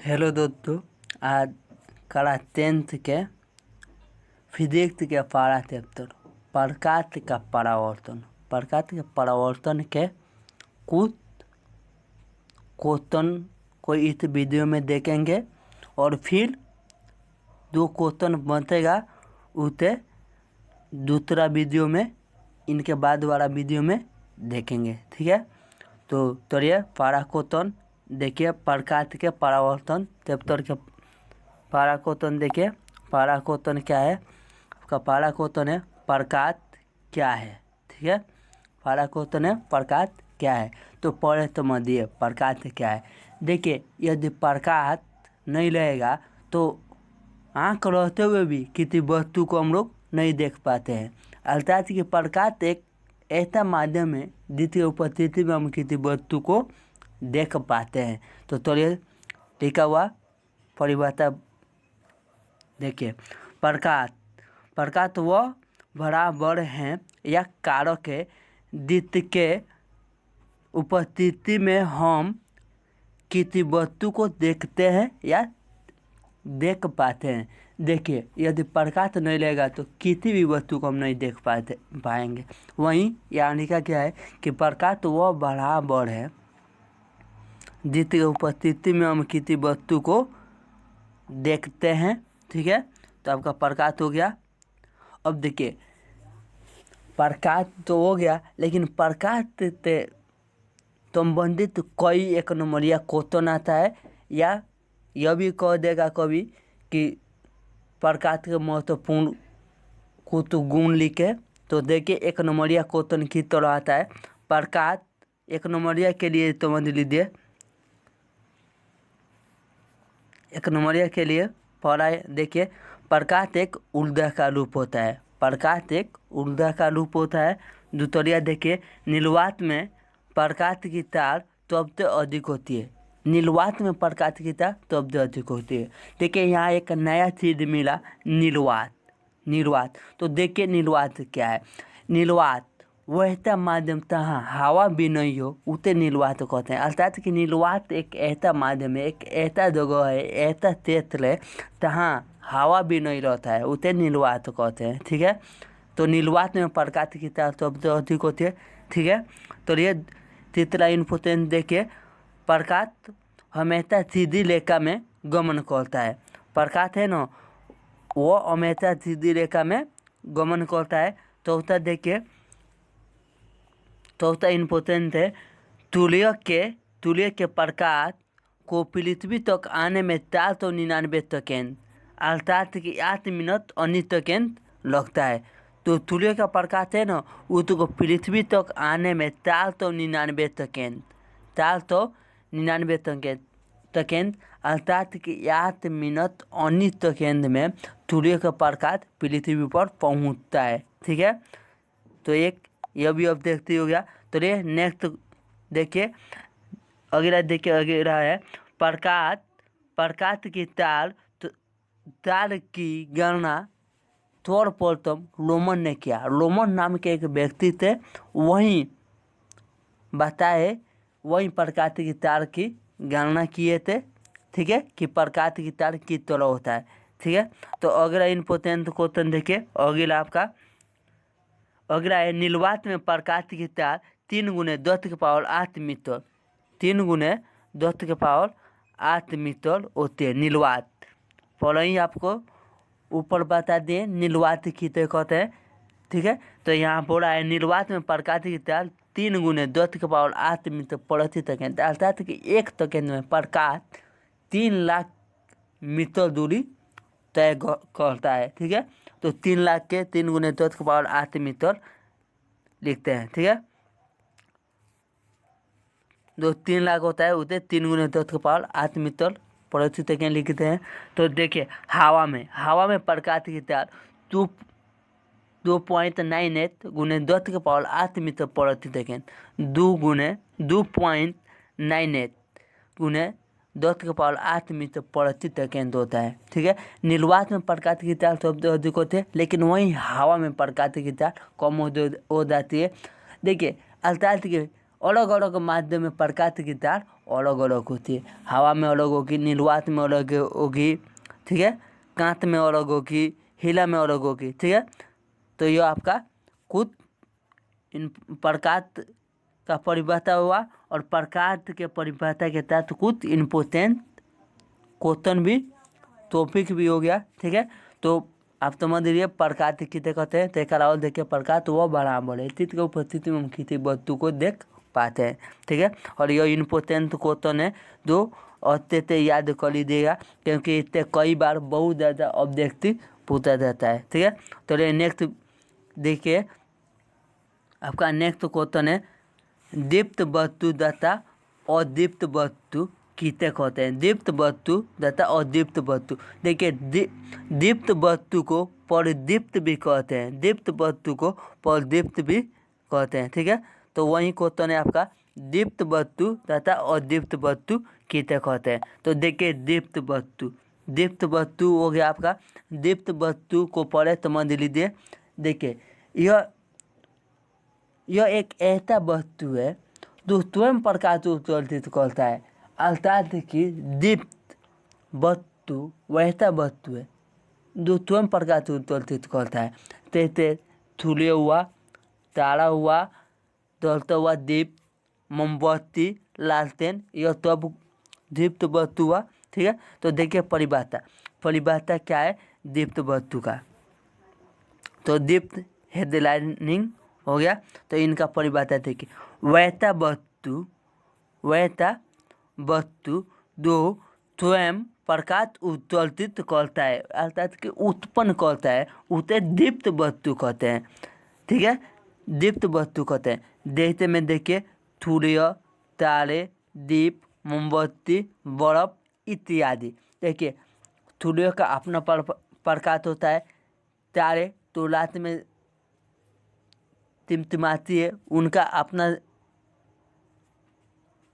Hello दोस्तों, आज कक्षा 10th के फिजिक्स के पारा चैप्टर प्रकाश का परावर्तन के कुछ क्वेश्चन को इस वीडियो में देखेंगे और फिर 2 क्वेश्चन बचेगा उसे दूसरा वीडियो में इनके बाद वाला वीडियो में देखेंगे। ठीक है, तो चलिए पारा क्वेश्चन देखिए। प्रकाश के परावर्तन चैप्टर के पारा क्वेश्चन देखिए। पारा क्वेश्चन क्या है? आपका पारा क्वेश्चन है प्रकाश क्या है। ठीक है, पारा क्वेश्चन है प्रकाश क्या है। तो पहले समझिए प्रकाश क्या है। देखिए, यदि प्रकाश नहीं रहेगा तो आँख रहते हुए भी किसी वस्तु को हम लोग नहीं देख पाते हैं। अर्थात कि प्रकाश एक ऐसा माध्यम है जिसकी उपस्थिति में हम किसी वस्तु को देख पाते हैं। तो चलिए लिखा हुआ परिभाषा देखिए। प्रकाश वह बराबर हैं या कारक है जिसके उपस्थिति में हम किसी वस्तु को देखते हैं या देख पाते हैं। देखिए, यदि प्रकाश नहीं रहेगा तो किसी भी वस्तु को हम नहीं देख पाएंगे। वहीं यानी का क्या है कि प्रकाश वह बराबर है जिसकी उपस्थिति में हम किसी वस्तु को देखते हैं। ठीक है, तो आपका प्रकाश हो गया। अब देखिए, प्रकाश तो हो गया, लेकिन प्रकाश से संबंधित कई एक नंबरिया क्वेश्चन आता है, या यह भी कह देगा कभी कि प्रकाश के महत्वपूर्ण कुछ गुण लिखे। तो देखिए, एक नंबरिया क्वेश्चन की तरह आता है। प्रकाश एक नंबरिया के लिए समझ लीजिए। एक नंबरिया के लिए पढ़ा देखिए, प्रकाश एक ऊर्जा का रूप होता है। प्रकाश एक ऊर्जा का रूप होता है। दूसरिया देखिए, नीलवात में प्रकाश की तार सबसे अधिक होती है। नीलवात में प्रकाश की तार सबसे अधिक होती है। देखिए, यहाँ एक नया चीज मिला, नीलवात। तो देखिए नीलवात क्या है। नीलवात वैसा माध्यम जहाँ हवा भी नहीं हो उसे नीलवात कहते हैं। अर्थात कि नीलवात एक ऐसा माध्यम है, एक ऐसा जगह है, ऐसा क्षेत्र है जहाँ हवा भी नहीं रहता है, उसे नीलवात कहते हैं। ठीक है, तो नीलवात में प्रकाश की तार सबसे अधिक होती है। ठीक है, तो ये तीसरा इम्पोर्टेंट देखिए, प्रकाश हमेशा सीधी रेखा में गमन करता है। प्रकाश है ना, वो हमेशा सीधी रेखा में गमन करता है। चौथा देखिए, चौथा इम्पोर्टेंट है, तुल्य के प्रकाश को पृथ्वी तक आने में 499 सेकेंड अर्थात कि 8 मिनट 19 सेकेंड लगता है। तो तुल्य का प्रकाश है ना, उसको पृथ्वी तक आने में 499 सेकेंड अर्थात कि 8 मिनट 19 सेकेंड में सूर्य का प्रकाश पृथ्वी पर पहुंचता है। ठीक है, तो एक यह भी अब देखते हो गया। तो ये नेक्स्ट देखिए, अगला है प्रकाश की तार की गणना सर्वप्रथम रोमन ने किया। रोमन नाम के एक व्यक्ति थे, वहीं प्रकाश की तार की गणना किए थे। ठीक है, कि प्रकाश की तार किस तरह होता है। ठीक है, तो अगला इम्पोर्टेंट क्वेश्चन देखिए। अगला है, नीलवात में प्रकाश की तार 3 × 10⁸ मीटर 3 × 10⁸ मीटर होती है नीलवात। पहले ही आपको ऊपर बता दें नीलवात किसे कहते हैं। ठीक है, तो यहाँ बोला है नीलवात में प्रकाश की तार 3 × 10⁸ मीटर प्रति सेकेंड अर्थात कि 1 सेकेंड में प्रकाश 3 लाख मीटर दूरी तय करता है। ठीक है, तो 3 लाख के 3 × 10⁸ मीटर लिखते हैं। ठीक है, जो 3 लाख होता है उसे 3 × 10⁸ मीटर प्रति सेकेंड लिखते हैं। तो देखिए, हवा में प्रकाश की तार 2.98 × 10⁸ मीटर प्रति सेकेंड 2.98 × 10⁸ मीटर प्रति सेकेंड होता है। ठीक है, नीलवात में प्रकाश की तार सबसे अधिक होते हैं, लेकिन वहीं हवा में प्रकाश की तार कम हो जाती है। देखिए, अर्थात कि अलग अलग माध्यम में प्रकाश की तार अलग अलग होती है। हवा में अलग होगी, निर्वात में अलग होगी, ठीक है, कांच में अलग होगी, हीरा में अलग होगी, ठीक है। तो यह आपका कुछ इन प्रकाश का परिभाषा हुआ और प्रकाश के परिभाषा के तहत कुछ इम्पोर्टेंट क्वेश्चन भी टॉपिक भी हो गया, ठीक है। तो आप समझ लीजिए प्रकाश किसे कहते हैं। तो और देखिए प्रकाश वह बराबर है चित्र के उपस्थिति में हम किसी वस्तु को देख पाते हैं, ठीक है। और यह इम्पोर्टेंट क्वेश्चन है जो अच्छे से याद कर लीजिएगा क्योंकि इससे कई बार बहुत ज़्यादा ऑब्जेक्टिव पूछा जाता है, ठीक है। तो नेक्स्ट देखिए आपका नेक्स्ट क्वेश्चन है दीप्त वस्तु तथा अदीप्त वस्तु किसे कहते हैं। दीप्त वस्तु तथा अदीप्त वस्तु। देखिए दीप्त वस्तु को प्रदीप्त भी कहते हैं, दीप्त वस्तु को प्रदीप्त भी कहते हैं, ठीक है। तो वही क्वेश्चन है आपका दीप्त वस्तु तथा अदीप्त वस्तु किसे कहते हैं। तो देखिए दीप्त वस्तु हो गया आपका। दीप्त वस्तु को पहले समझ लीजिए। देखिए यह एक ऐसा वस्तु है जो स्वयं प्रकाश उत्सर्जित करता है, अर्थात कि दीप्त वस्तु वैसा वस्तु है जो स्वयं प्रकाश उत्सर्जित करता है। जैसे सूर्य हुआ, तारा हुआ, जलता हुआ दीप, मोमबत्ती, लालटेन, यह सब दीप्त वस्तु हुआ, ठीक है। तो देखिए परिभाषा क्या है दीप्त वस्तु का। तो दीप्त हेडलाइनिंग हो गया। तो इनका परिभाषा देखिए वैसा वस्तु जो स्वयं प्रकाश उत्सर्जित करता है अर्थात कि उत्पन्न करता है उसे दीप्त वस्तु कहते हैं, ठीक है। दीप्त वस्तु कहते हैं। जैसे में देखिए सूर्य, तारे, दीप, मोमबत्ती, बर्फ इत्यादि। देखिए सूर्य का अपना प्रकाश होता है, तारे तो रात में टिमटिमाती है उनका अपना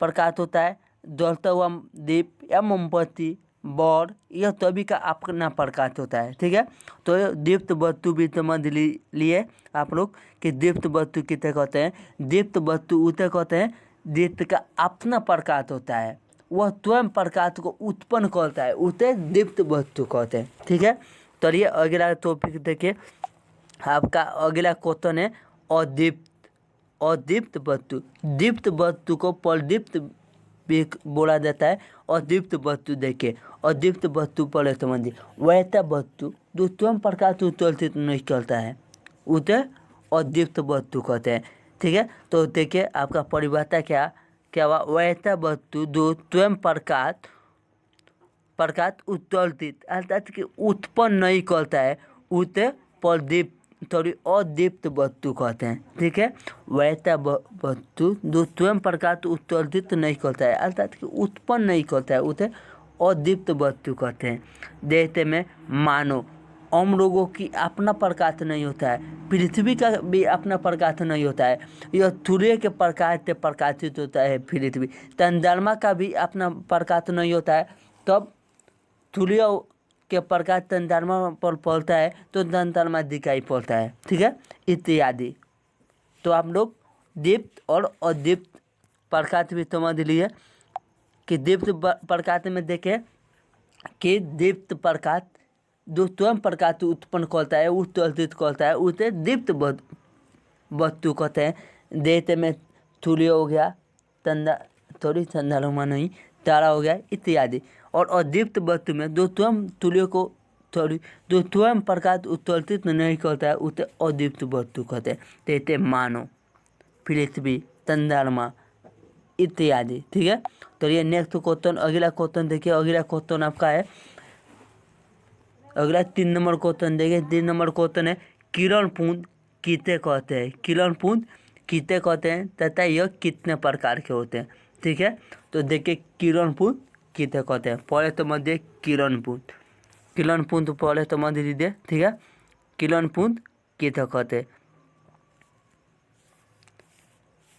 प्रकाश होता है, जलता हुआ दीप या मोमबत्ती बॉल यह सभी का अपना प्रकाश होता है, ठीक है। तो दीप्त वस्तु भी समझ लिए आप लोग कि दीप्त वस्तु किसे कहते हैं। दीप्त वस्तु उसे कहते हैं दीप्त का अपना प्रकाश होता है, वह स्वयं प्रकाश को उत्पन्न करता है उसे दीप्त वस्तु कहते हैं, ठीक है। तो ये अगला टॉपिक देखिए आपका अगला क्वेश्चन है अदीप्त वस्तु। दीप्त वस्तु को प्रदीप्त भी बोला जाता है। अदीप्त वस्तु देखिए अदीप्त वस्तु पहले समझिए वैसा वस्तु जो स्वयं प्रकाश उत्सर्जित नहीं करता है उसे अदीप्त वस्तु कहते हैं, ठीक है। तो देखिए आपका परिभाषा क्या हुआ वैसा वस्तु जो स्वयं प्रकाश उत्सर्जित अर्थात कि उत्पन्न नहीं करता है उसे अदीप्त वस्तु कहते हैं, ठीक है। वैसा वस्तु जो स्वयं प्रकाश उत्सर्जित नहीं करता है अर्थात कि उत्पन्न नहीं करता है उसे अदीप्त वस्तु कहते हैं। जैसे में मानो हम लोगों की अपना प्रकाश नहीं होता है, पृथ्वी का भी अपना प्रकाश नहीं होता है, यह सूर्य के प्रकाश से प्रकाशित होता है पृथ्वी। चंद्रमा का भी अपना प्रकाश नहीं होता है, तब सूर्य के प्रकाश चंद्रमा पर पड़ता है तो चंद्रमा दिखाई पड़ता है, ठीक है, इत्यादि। तो आप लोग दीप्त और अदीप्त प्रकाश भी समझ लिए कि दीप्त प्रकाश में देखें कि दीप्त प्रकाश जो स्वयं प्रकाश उत्पन्न करता है उत्सर्जित करता है उसे दीप्त वस्तु कहते हैं। जैसे में सूर्य हो गया, चंद्रमा नहीं, तारा हो गया इत्यादि। और अदीप्त वस्तु में जो स्वयं प्रकाश उत्सर्जित नहीं करता है उसे अदीप्त वस्तु कहते हैं। जैसे मानो पृथ्वी, चंद्रमा इत्यादि, ठीक है। तो ये नेक्स्ट क्वेश्चन अगला क्वेश्चन देखिए। अगला क्वेश्चन आपका है अगला 3 नंबर क्वेश्चन देखिए। 3 नंबर क्वेश्चन है किरण पुंज किसे कहते हैं। किरण पुंज किसे कहते हैं तथा यह कितने प्रकार के होते हैं, ठीक है। तो देखिए किरण पुंज किसे कहते हैं। पहले समझिए किरण पुंज पहले समझ लीजिए, ठीक है। किरण पुंज किसे कहते हैं,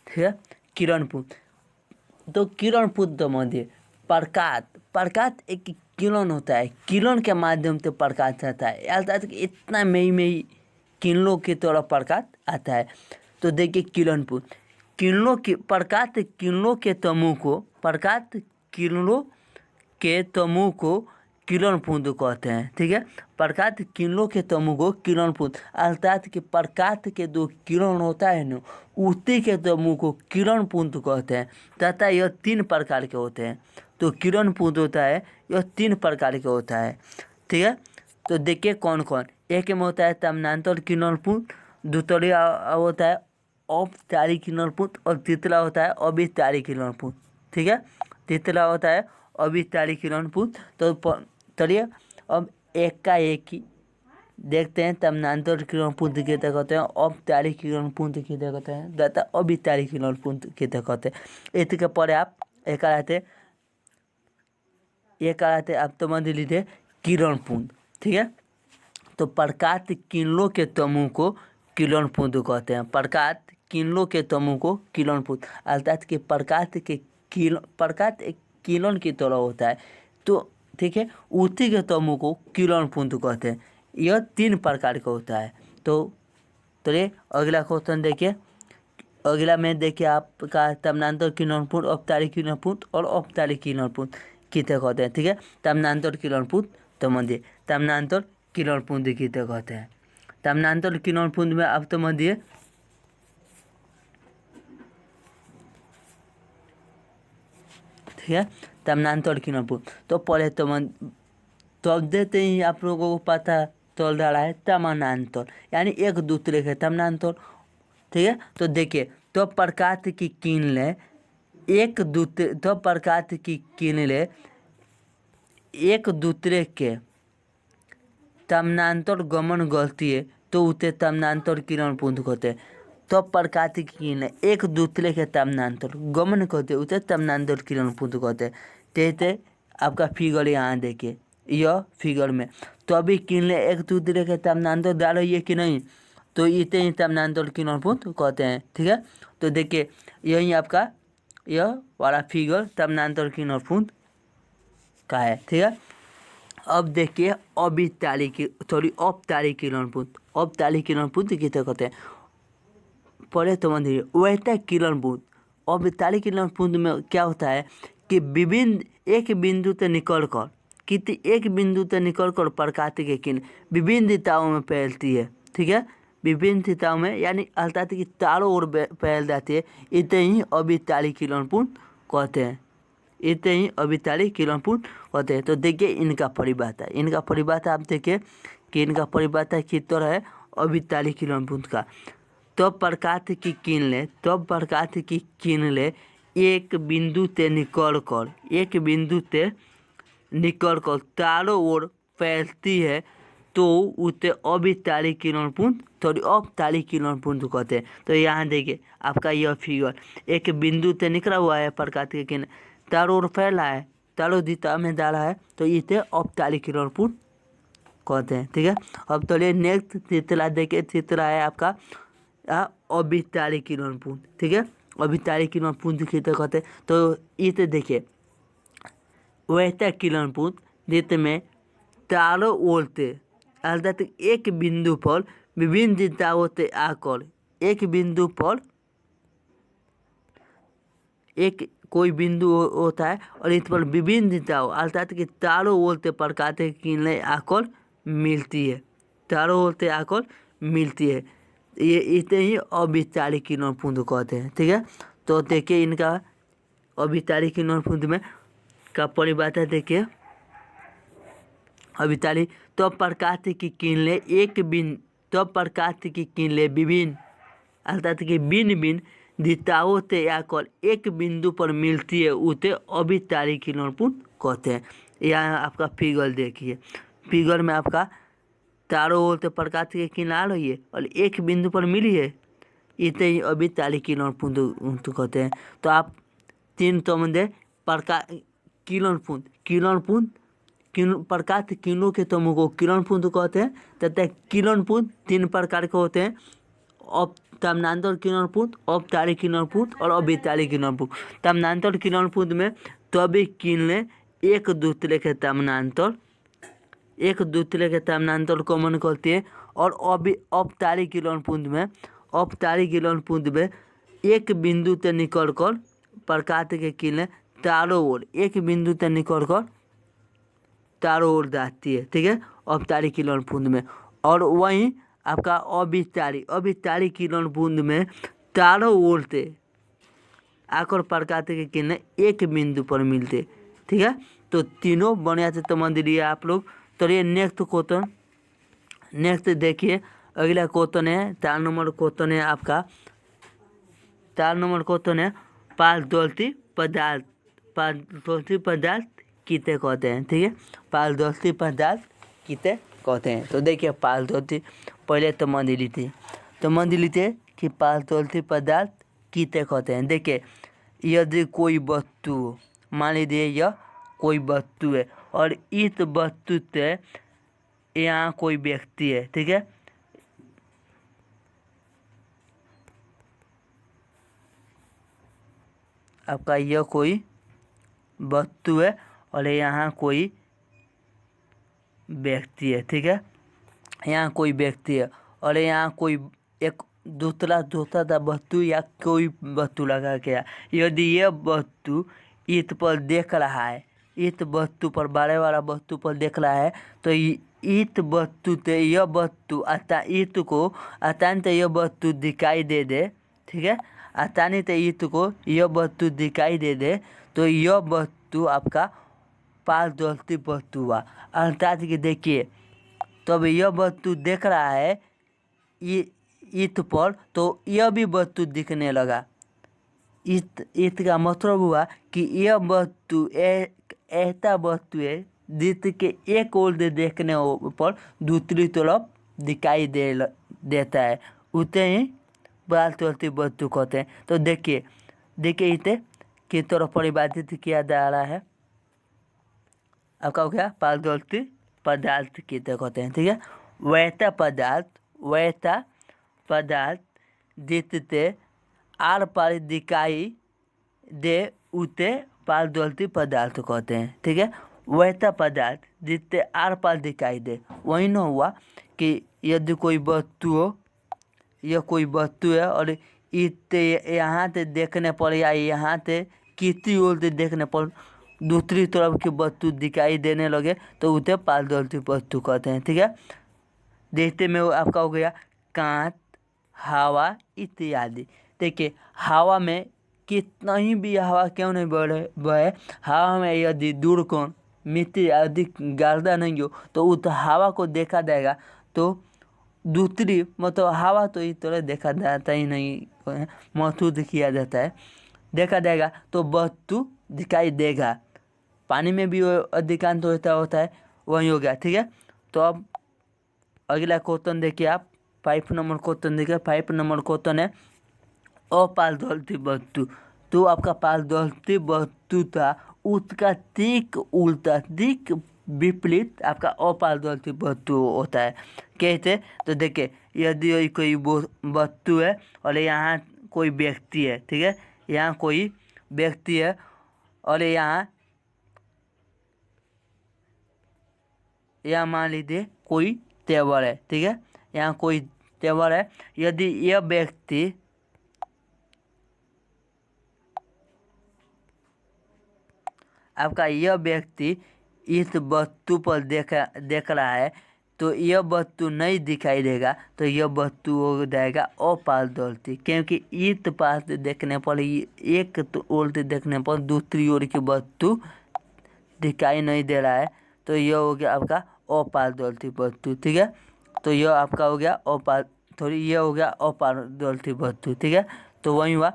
ठीक है। किरण पुंज तो किरण पुंज समझिए प्रकाश एक किरण होता है, किरण के माध्यम से प्रकाश आता है अर्थात कि इतना मई किरणों की तरह प्रकाश आता है। तो देखिए किरण पुंज प्रकाश किरणों के समूह को किरण पुंज कहते हैं। ठीक है, प्रकाश किरणों के समूह को किरण पुंज, अर्थात कि प्रकाश के जो किरण होता है ना, उसी के समूह को किरण पुंज कहते हैं तथा यह 3 प्रकार के होते हैं। तो किरण पुंज होता है, यह 3 प्रकार के होता है। ठीक है, तो देखिए कौन कौन। एक में होता है समानांतर किरण पुंज, दूसरा होता है औपचारिक किरण पुंज और तीसरा होता है अविचारिक किरण पुंज। ठीक है, तीसरा होता है अविचारिक किरण पुंज। तो चलिए अब एक का एक ही देखते हैं। समानांतर किरण पुंज किसे कहते हैं, औपचारिक किरण पुंज किसे कहते हैं तथा अविचारिक किरण पुंज किसे कहते हैं। इसके पर आप एक कराते आप समझ लीजिए किरण पुंज। ठीक है, तो प्रकाश किरणों के समूह को किरण पुंज कहते हैं। प्रकाश किरणों के समूह को किरण पुंज, अर्थात कि प्रकाश एक किरण की तरह होता है। तो ठीक है, उसी के समूह को किरण पुंज कहते हैं। यह 3 प्रकार का होता है। तो चलिए अगला क्वेश्चन देखिए। अगला में देखिए आपका समानांतर किरण पुंज, औपचारिक किरण पुंज और औपचारिक किरण पुंज किसे कहते हैं। ठीक है, समानांतर किरण पुंज समझिए। समानांतर किरण पुंज किसे कहते हैं। समानांतर किरण पुंज में आप समझिए ठीक है, समानांतर किरण पुंज तो पहले तो देते ही आप लोगों को पता चल रहा है समानांतर यानी एक दूसरे के समानांतर। ठीक है, तो देखिए तो प्रकाश की किरणें एक दूसरे के समानांतर गमन करती है तो उसे समानांतर किरण पुंज कहते हैं। तो प्रकाश की किरणें एक दूसरे के समानांतर गमन करते हैं उसे समानांतर किरण पुंज कहते हैं। जैसे आपका फिगर यहाँ देखिए, यह फिगर में तो अभी किरणें एक दूसरे के समानांतर जा रही है कि नहीं, तो इसे ही समानांतर किरण पुंज कहते हैं। ठीक है, तो देखिए यही आपका यह वाला फिगर समानांतर किरण पुंज का है। ठीक है, अब देखिए औपचारिक किरण पुंज। औपचारिक किरण पुंज किसे कहते हैं पहले समझिए। वैसे किरण पुंज, औपचारिक किरण पुंज में क्या होता है कि एक बिंदु से निकलकर प्रकाश की किरण विभिन्न दिशाओं में फैलती है। ठीक है, विभिन्न दिशाओं में यानी अर्थात कि चारों ओर फैल जाती है। इसे ही अविचारिक किरण पुंज कहते हैं। इसे ही अविचारिक किरण पुंज कहते हैं। तो देखिए इनका परिभाषा आप देखिए कि इनका परिभाषा किस तरह है अविचारिक किरण पुंज का। तो प्रकाश की किरणें एक बिंदु से निकलकर चारों ओर फैलती है तो उसे औपचारिक किरण पुंज औपचारिक किरण पुंज कहते हैं। तो यहाँ देखिए आपका यह फिगर एक बिंदु से निकला हुआ है, प्रकाश की किरण चारों ओर फैला है, चारों दिशा में जा रहा है, तो इसे औपचारिक किरण पुंज कहते हैं। ठीक है, अब चलिए नेक्स्ट तीसरा देखिए। तीसरा है आपका अविचारिक किरण पुंज। ठीक है, अविचारिक किरण पुंज किसे कहते हैं। तो इसे देखिए वैसा किरण पुंज जिसमें चारों ओर से अर्थात एक बिंदु पर विभिन्न दिशाओं से आकर एक कोई बिंदु होता है और इस पर विभिन्न दिशाओं अर्थात कि चारों ओर से प्रकाश की किरणें आकर मिलती है। ये इसे ही अविचारिक किरण पुंज कहते हैं। ठीक है, तो देखिए इनका अविचारिक किरण पुंज में का परिभाषा देखिए। अविचारिक तो प्रकाश की किरणें विभिन्न अर्थात कि भिन्न दिशाओं से आकर एक बिंदु पर मिलती है उसे अविचारिक किरण पुंज कहते हैं। यहाँ आपका फिगर देखिए, फिगर में आपका चारों ओर से प्रकाश की किरण आ रही है और एक बिंदु पर मिली है, इसे ही अविचारिक किरण पुंज कहते हैं। तो आप 3 समझे प्रकाश किरणों के समूह को किरण पुंज कहते हैं तथा किरण पुंज 3 प्रकार के होते हैं, समानांतर किरण पुंज, औपचारिक किरण पुंज और अविचारिक किरण पुंज। समानांतर किरण पुंज में सभी किरणें एक दूसरे के समानांतर गमन करती है और औपचारिक किरण पुंज में एक बिंदु से निकलकर प्रकाश के किरणें चारों ओर एक बिंदु से निकलकर चारों ओर जाती है, ठीक है, अपचारी किरण पुंज में। और वहीं आपका अविचारी किरण पुंज में चारों ओर से आकर प्रकाश के किरणें एक बिंदु पर मिलते, ठीक है। तो तीनों बढ़िया से समझ लिए आप लोग। चलिए नेक्स्ट देखिए, अगला क्वेश्चन है 4 नंबर क्वेश्चन है आपका। 4 नंबर क्वेश्चन है पारदर्शी पदार्थ किसे कहते हैं, ठीक है। पारदर्शी पदार्थ किसे कहते हैं। तो देखिए पारदर्शी पहले समझ लीजिए कि पारदर्शी पदार्थ किसे कहते हैं। देखिए यदि कोई वस्तु, मान लीजिए यह कोई वस्तु है और इस वस्तु से यहाँ कोई व्यक्ति है, ठीक है। आपका यह कोई वस्तु है और यहाँ कोई व्यक्ति है, ठीक है। यहाँ कोई व्यक्ति है और यहाँ कोई एक दूसरा सा वस्तु या कोई वस्तु लगा के, यदि यह वस्तु इस पर देख रहा है, इस वस्तु पर बड़े वाला वस्तु पर देख रहा है, तो इस वस्तु से यह वस्तु ईत को आसानी से यह वस्तु दिखाई दे दे, ठीक है। आसानी से ईत को यह वस्तु दिखाई दे दे, तो यह वस्तु आपका पारदर्शी वस्तु हुआ। अर्थात कि देखिए तब यह वस्तु देख रहा है ईत पर, तो यह भी वस्तु दिखने लगा। ईत का मतलब हुआ कि यह वस्तु ऐसा वस्तु है जिसके एक ओर से देखने पर दूसरी तरफ दिखाई देता है, उसे ही पारदर्शी वस्तु कहते हैं। तो देखिए इसे किस तरह परिभाषित किया जा रहा है। आपका हो गया पारदर्शी पदार्थ किसे कहते हैं, ठीक है। वैसा पदार्थ जिससे आर पार दिखाई दे उसे पारदर्शी पदार्थ कहते हैं, ठीक है। वैसा पदार्थ जिससे आर पार दिखाई दे, वही न हुआ कि यदि कोई वस्तु हो, यह कोई वस्तु है और इससे यहाँ से देखने पर या यहाँ से किसी ओर से देखने पर दूसरी तरफ की वस्तु दिखाई देने लगे, तो उसे पारदर्शी वस्तु कहते हैं, ठीक है। देखते में आपका हो गया कांच, हवा इत्यादि। देखिए हवा में कितना ही भी हवा क्यों नहीं बहे, हवा में यदि दूर कौन मिट्टी अधिक गाढ़ा नहीं हो, तो उस हवा को देखा जाएगा। तो दूसरी मतलब हवा तो इस तरह देखा जाता ही नहीं, महसूस किया जाता है, देखा जाएगा तो वस्तु दिखाई देगा। पानी में भी अधिकांश होता है, वही हो गया, ठीक है। तो अब अगला क्वेश्चन देखिए आप 5 नंबर क्वेश्चन देखिए। 5 नंबर क्वेश्चन है अपारदर्शी वस्तु। तो आपका पारदर्शी वस्तु था, उसका ठीक उल्टा ठीक विपरीत आपका अपारदर्शी वस्तु होता है। कैसे? तो देखिए यदि कोई वस्तु है और यहाँ कोई व्यक्ति है, ठीक है, यहाँ कोई व्यक्ति है और यहाँ मान लीजिए कोई टेबल है, ठीक है, यहाँ कोई टेबल है। यदि यह व्यक्ति आपका यह व्यक्ति इस वस्तु पर देख रहा है, तो यह वस्तु नहीं दिखाई देगा, तो यह वस्तु हो जाएगा अपारदर्शी, क्योंकि इस पास देखने पर एक ओर से देखने पर दूसरी ओर की वस्तु दिखाई नहीं दे रहा है, तो यह हो गया आपका अपारदर्शी वस्तु, ठीक है। तो यह आपका हो गया यह हो गया अपारदर्शी वस्तु, ठीक है। तो वही हुआ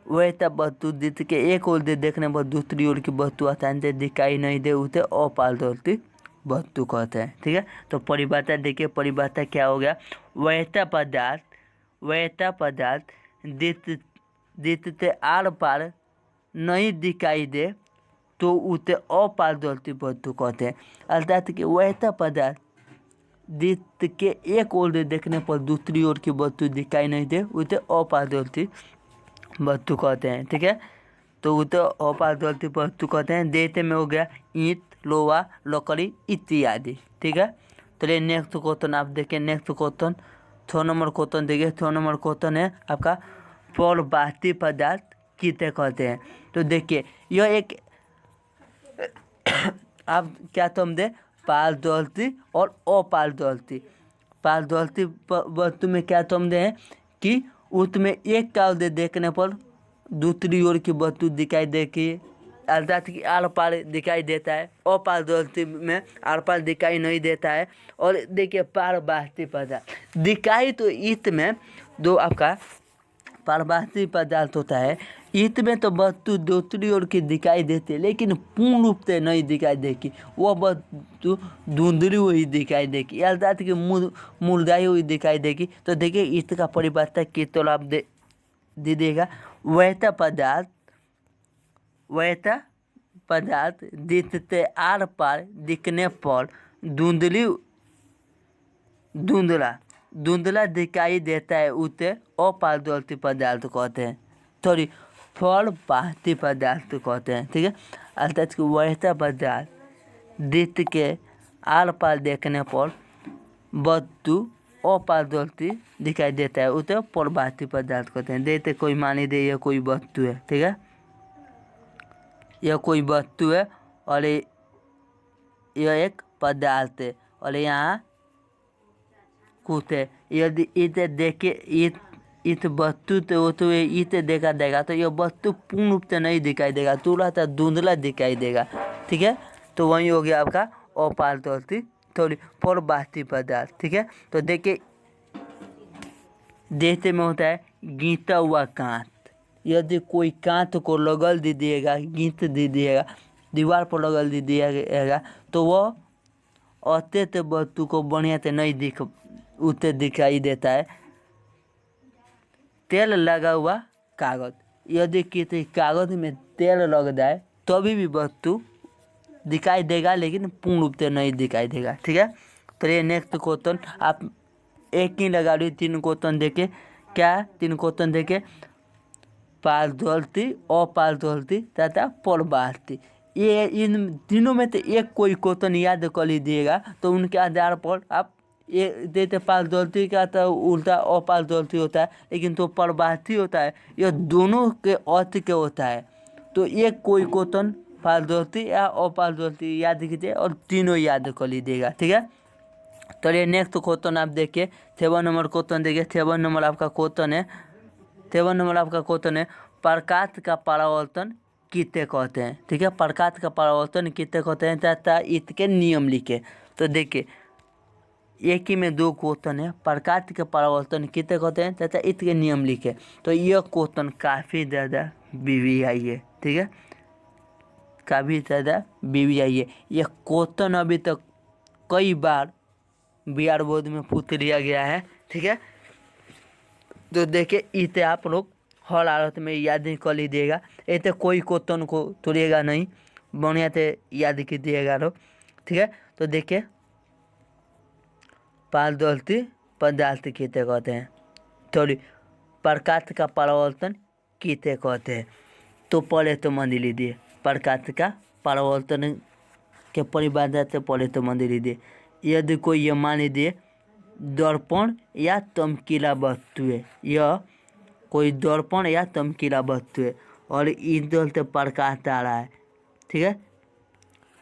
वैसा वस्तु जिसके एक ओर से देखने पर दूसरी ओर की वस्तु आसानी से दिखाई नहीं दे, उसे अपारदर्शी वस्तु कहते हैं, ठीक है। तो परिभाषा देखिए, परिभाषा क्या हो गया, वैसा पदार्थ जिससे आर पार नहीं दिखाई दे, तो उसे अपारदर्शी वस्तु कहते हैं। अर्थात कि वैसा पदार्थ जिसके एक ओर से देखने पर दूसरी ओर की वस्तु दिखाई नहीं दे, उसे अपारदर्शी वस्तु कहते हैं, ठीक है। तो उसे अपारदर्शी वस्तु कहते हैं। जैसे में हो गया ईंट, लोहा, लकड़ी इत्यादि, ठीक है। चलिए नेक्स्ट क्वेश्चन आप देखिए। नेक्स्ट क्वेश्चन 6 नंबर क्वेश्चन देखिए। 6 नंबर क्वेश्चन है आपका प्रवाहती पदार्थ किसे कहते हैं। तो देखिए यह एक आप क्या समझे, पारदर्शी और अपारदर्शी। पारदर्शी वस्तु में क्या समझे हैं कि उसमें एक काल देखने पर दूसरी ओर की वस्तु दिखाई देगी, अर्थात कि आर पार दिखाई देता है। अपारदर्शी में आर पार दिखाई नहीं देता है। और देखिए पारदर्शी पदार्थ दिखाई तो ईत में दो आपका पारदर्शी पदार्थ होता है। ईत में तो वस्तु दूसरी ओर की दिखाई देती है लेकिन पूर्ण रूप से नहीं दिखाई देगी, वह वस्तु धुंधली हुई दिखाई देगी, अर्थात कि मुरझाई हुई दिखाई देगी। तो देखिए ईत का परिभाषा किस तरह आप दे देगा, वैसा पदार्थ जिससे आर पार दिखने पर धुंधला दिखाई देता है उसे अपारदर्शी पदार्थ कहते हैं, थोड़ी प्रवाहती पदार्थ कहते हैं। ठीक है, अर्थात कि वैसा पदार्थ जिसके आर पार देखने पर वस्तु अपारदर्शी दिखाई देता है उसे प्रवाहती पदार्थ कहते हैं। जैसे कोई मान लीजिए यह कोई वस्तु है, ठीक है, यह कोई वस्तु है और यह एक पदार्थ है और यहाँ कुछ है। यदि इसे देखे इस वस्तु से वो तो इसे देखा देगा तो यह वस्तु पूर्ण रूप से नहीं दिखाई देगा, थोड़ा सा धुंधला दिखाई देगा। ठीक है, तो वही हो गया आपका अपारदर्शी थोड़ी प्रवाहती पदार्थ। ठीक है, तो देखिए जैसे में होता है गींता हुआ कांच। यदि कोई कांच को लगल दीजिएगा, गींच दीजिएगा, दीवार पर लगल दीजिएगा तो वह अत्यंत वस्तु को बढ़िया से नहीं उसे दिखाई देता है। तेल लगा हुआ कागज, यदि किसी कागज में तेल लग जाए तभी भी वस्तु दिखाई देगा लेकिन पूर्ण रूप से नहीं दिखाई देगा। ठीक है, तो ये नेक्स्ट क्वेश्चन आप एक ही लगा रही, 3 क्वेश्चन देखे, क्या 3 क्वेश्चन देखे, पारदर्शी, अपारदर्शी तथा प्रवाहती। ये इन तीनों में से एक कोई क्वेश्चन याद कर लीजिएगा तो उनके आधार पर आप ये जैसे पारदर्शी का तो उल्टा अपारदर्शी होता है लेकिन तो प्रवाहती होता है, यह दोनों के अर्थ के होता है। तो एक कोई क्वेश्चन पारदर्शी या अपारदर्शी याद कीजिए और तीनों याद कर लीजिएगा। ठीक है, तो ये नेक्स्ट क्वेश्चन आप देखिए 7 नंबर क्वेश्चन देखिए। 7 नंबर आपका क्वेश्चन है, 7 नंबर आपका क्वेश्चन है प्रकाश का परावर्तन किसे कहते हैं। ठीक है, प्रकाश का परावर्तन किसे कहते हैं तथा इसके नियम लिखे। तो देखिए एक ही में 2 क्वेश्चन है, प्रकाश के परावर्तन किसे कहते हैं तथा इसके नियम लिखे। तो यह क्वेश्चन काफ़ी ज़्यादा वीवीआई है। ठीक है, काफ़ी ज़्यादा वीवीआई है। यह क्वेश्चन अभी तक कई बार बिहार बोर्ड में पूछ लिया गया है। ठीक है, तो देखिए इसे आप लोग हर हालत में याद कर लीजिएगा, ऐसे कोई क्वेश्चन को तोड़िएगा नहीं, बढ़िया से याद कीजिएगा लोग। ठीक है, तो देखिए पारदर्शी पदार्थ किसे कहते हैं, थोड़ी प्रकाश का परावर्तन किसे कहते हैं। तो पहले तो मान लीजिए प्रकाश का परावर्तन के परिभाषा से पहले तो मान लीजिए, यदि कोई ये मान लीजिए दर्पण या चमकीला वस्तु है, यह कोई दर्पण या चमकीला वस्तु है और इधर से प्रकाश आ रहा है। ठीक है,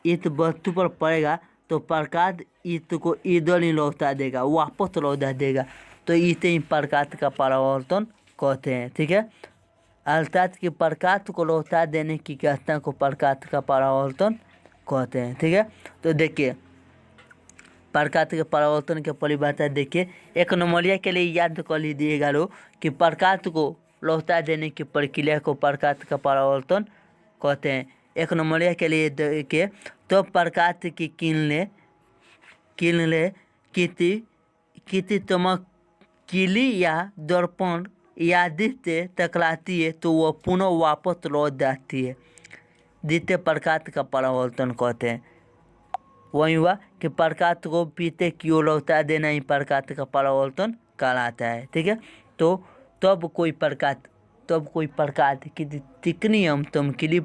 इस वस्तु पर पड़ेगा तो प्रकाश इसको इधर ही लौटा देगा, वापस लौटा देगा, तो इसे ही प्रकाश का परावर्तन कहते हैं। ठीक है, अर्थात कि प्रकाश को लौटा देने की घटना को प्रकाश का परावर्तन कहते हैं। ठीक है, तो देखिए प्रकाश के परावर्तन के परिभाषा देखिए, 1 नंबरिया के लिए याद कर लीजिएगा लोग कि प्रकाश को लौटा देने की प्रक्रिया को प्रकाश का परावर्तन कहते हैं। 1 नंबरिया के लिए देखिए, तो प्रकाश की किरणें किसी चमकीली या दर्पण आदि से टकराती है तो वह पुनः वापस लौट जाती है, जिसे प्रकाश का परावर्तन कहते हैं। वही हुआ कि प्रकाश को पीछे की ओर लौटा देना ही प्रकाश का परावर्तन कहलाता है। ठीक है, तो तब कोई प्रकाश किसी चिकनी एवं चमकीली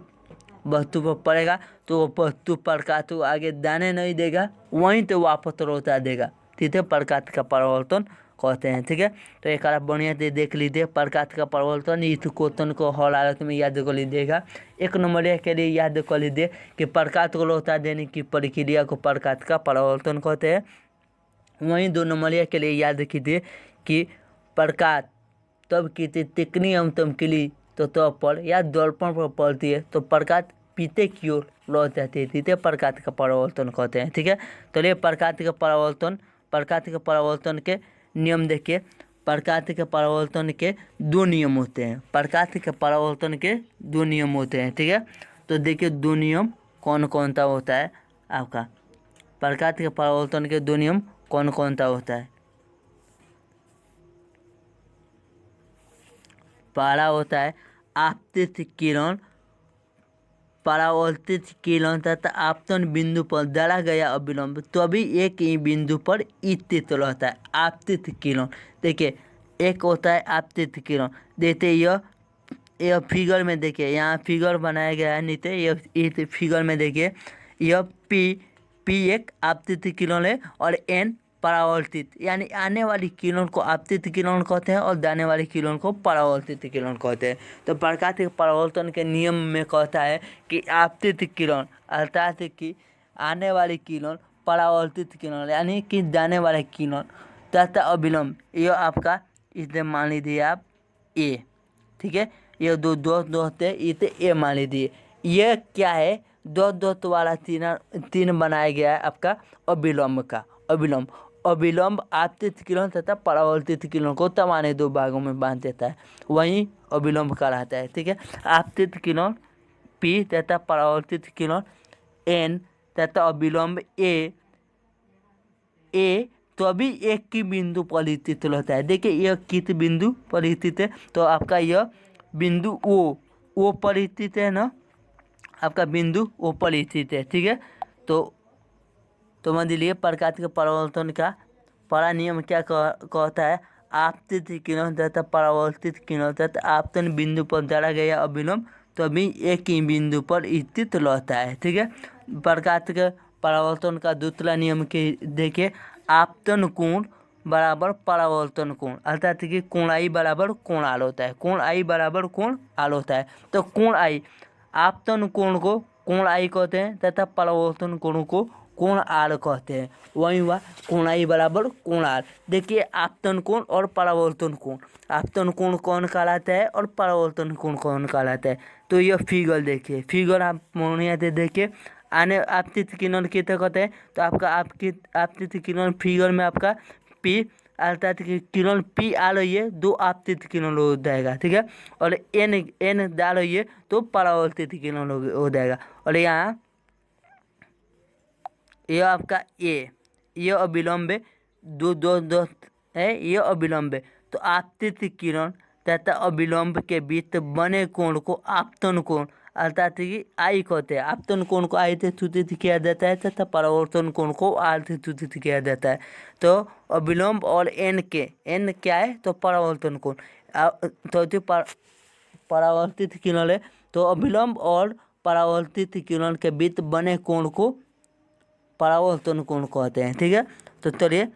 वस्तु पर पड़ेगा तो वो वस्तु प्रकाश को आगे जाने नहीं देगा, वहीं तो वापस लौटा देगा, जिसे प्रकाश का परावर्तन कहते हैं। ठीक है, तो एक बार बढ़िया से देख लीजिए प्रकाश का परिवर्तन। इस क्वेश्चन को हर हालत में याद कर लीजिएगा। 1 नंबर के लिए याद कर लीजिए कि प्रकाश को लौटा देने की प्रक्रिया को प्रकाश का परिवर्तन कहते हैं। वहीं 2 नंबर के लिए याद कीजिए कि प्रकाश तब किसी चिकनी एवं चमकीली सतह पर या दर्पण पर पड़ती है तो प्रकाश पीछे की ओर लौट जाती है। इसे प्रकाश का परिवर्तन कहते हैं। ठीक है, तो ये प्रकाश के परिवर्तन के नियम देखिए। प्रकाश के परिवर्तन के 2 नियम होते हैं। प्रकाश के परिवर्तन के 2 नियम होते हैं। ठीक है, तो देखिए 2 नियम कौन कौन सा होता है आपका। प्रकाश के परिवर्तन के 2 नियम कौन कौन सा होता है। पहला होता है आपतित किरण, परावर्तित किरण तथा आपतन बिंदु पर डाला गया अविलंब तभी एक ही बिंदु पर स्थित रहता है। आपतित किरण देखिए, एक होता है आपतित किरण। देखते यह फिगर में देखिए, यहाँ फिगर बनाया गया है नीचे। यह इस फिगर में देखिए, यह पी एक आपतित किरण है और एन परावर्तित, यानी आने वाली किरण को आपतित किरण कहते हैं और जाने वाली किरण को परावर्तित किरण कहते हैं। तो प्रकाश के परिवर्तन के नियम में कहता है कि आपतित किरण अर्थात कि आने वाली किरण, परावर्तित किरण यानी कि जाने वाली किरण तथा अविलंब, यह आपका इसलिए मान लीजिए आप ए। ठीक है, ये दो दोस्त है, इसे ए मान लीजिए। यह क्या है, दोस्त वाला तीन बनाया गया है आपका अविलंब का। अविलंब आपतित किरण तथा परावर्तित किरण को तमाने 2 भागों में बांध देता है, वही अविलंब कहलाता है। ठीक है, आपतित किरण पी तथा परावर्तित किरण एन तथा अविलंब ए तो अभी एक की बिंदु पर स्थित रहता है। देखिए यह किस बिंदु पर स्थित है, तो आपका यह बिंदु ओ पर स्थित है ना, आपका बिंदु ओ पर स्थित है। ठीक है, तो मान लीजिए प्रकाश के परिवर्तन का पहला नियम क्या कहता है, आपतित किरण तथा परावर्तित किरण तथा आपतन बिंदु पर डाला गया अविलंब तो अभी एक ही बिंदु पर स्थित रहता है। ठीक है, प्रकाश के परिवर्तन का दूसरा नियम के देखिए, आपतन कोण बराबर परावर्तन कोण, अर्थात कि कोण आई बराबर कोण आल होता है। कोण आई बराबर कोण आल होता है। तो कोण आई, आपतन कोण को कोण आई कहते हैं तथा परावर्तन कोण को कोण आल कहते हैं। वही हुआ कोण आई बराबर कोण आल। देखिए आपतन कोण और परावर्तन कोण, आपतन कोण कौन कहलाता है और परावर्तन कोण कौन कहलाता है। तो यह फिगर देखिए, फिगर आप बढ़िया से देखिए। आने आपतित किरण कितने कहते हैं, तो आपका आपतित किरण फिगर में आपका पी अर्थात कि किरण पी आ रही है, 2 आपतित किरण हो जाएगा। ठीक है, और एन डाल रही है तो परावर्तित किरण हो जाएगा। और यहाँ यह आपका ए, यह अविलंब है, दो है, यह अविलंब है। तो आपतित किरण तथा अविलंब के बीच बने कोण को आपतन कोण अर्थात कि आई कहते हैं। आपतन कोण को आई से सूचित किया जाता है तथा परावर्तन कोण को आर से सूचित किया जाता है। तो अविलंब और एन क्या है, तो परावर्तन कोण। तो जो परावर्तित किरण है, तो अविलंब और परावर्तित किरण के बीच बने कोण को परावर्तन कोण कहते हैं। ठीक है, तो चलिए